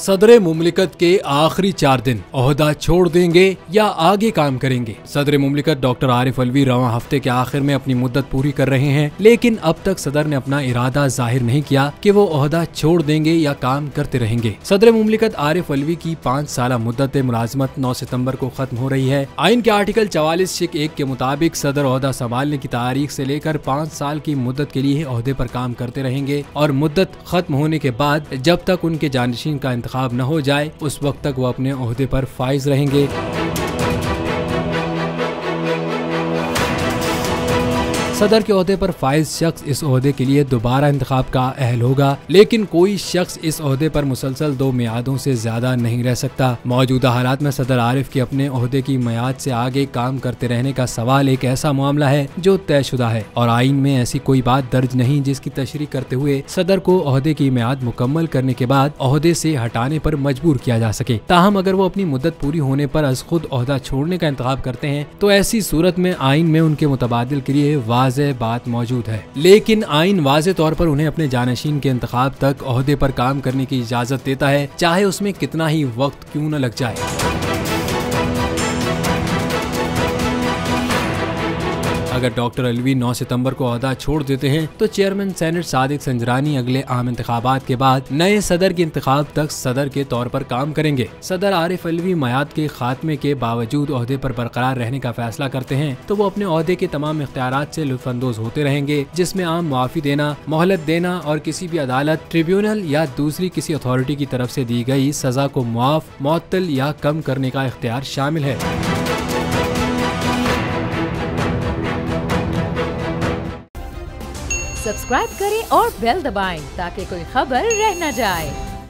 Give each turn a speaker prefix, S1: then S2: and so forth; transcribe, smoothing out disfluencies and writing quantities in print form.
S1: सदर मुमलिकत के आखिरी 4 दिन ओहदा छोड़ देंगे या आगे काम करेंगे। सदर मुमलिकत डॉक्टर आरिफ अलवी रवां हफ्ते के आखिर में अपनी मुद्दत पूरी कर रहे हैं, लेकिन अब तक सदर ने अपना इरादा जाहिर नहीं किया कि वो ओहदा छोड़ देंगे या काम करते रहेंगे। सदर मुमलिकत आरिफ अलवी की 5 साला मुद्दत मुलाजमत 9 सितम्बर को खत्म हो रही है। आइन के आर्टिकल 44(1) के मुताबिक सदर ओहदा संभालने की तारीख से लेकर 5 साल की मुद्दत के लिए ओहदे पर काम करते रहेंगे और मुद्दत खत्म होने के बाद जब तक उनके जानशीन का इंतखाब न हो जाए उस वक्त तक वो अपने ओहदे पर फाइज रहेंगे। सदर के ओहदे पर फाइज शख्स इस ओहदे के लिए दोबारा इंतखाब का अहल होगा, लेकिन कोई शख्स इस ओहदे पर मुसलसल 2 मियादों से ज्यादा नहीं रह सकता। मौजूदा हालात में सदर आरिफ के अपने ओहदे की मियाद से आगे काम करते रहने का सवाल एक ऐसा मामला है जो तयशुदा है और आइन में ऐसी कोई बात दर्ज नहीं जिसकी तशरीह करते हुए सदर को ओहदे की मियाद मुकम्मल करने के बाद ओहदे से हटाने पर मजबूर किया जा सके। ताहम अगर वो अपनी मुद्दत पूरी होने पर अज खुद ओहदा छोड़ने का इंतखाब करते हैं तो ऐसी सूरत में आइन में उनके मुतबादिल के लिए वाज़ेह बात मौजूद है, लेकिन आइन वाज़ेह तौर पर उन्हें अपने जानशीन के इंतखाब तक ओहदे पर काम करने की इजाजत देता है, चाहे उसमें कितना ही वक्त क्यों न लग जाए। अगर डॉक्टर अलवी 9 सितंबर को ओहदा छोड़ देते हैं तो चेयरमैन सेनेट सादिक संजरानी अगले आम इंतखाबात के बाद नए सदर के इंतखाब तक सदर के तौर पर काम करेंगे। सदर आरिफ अलवी मियाद के खात्मे के बावजूद ओहदे पर बरकरार रहने का फैसला करते हैं तो वो अपने ओहदे के तमाम इख्तियारात से लुत्फानंदोज होते रहेंगे, जिसमें आम मुआफी देना, मोहलत देना और किसी भी अदालत, ट्रिब्यूनल या दूसरी किसी अथॉरिटी की तरफ से दी गई सजा को मुआफ, मुअत्तल या कम करने का इख्तियार शामिल है।
S2: सब्सक्राइब करें और बेल दबाएं ताकि कोई खबर रह न जाए।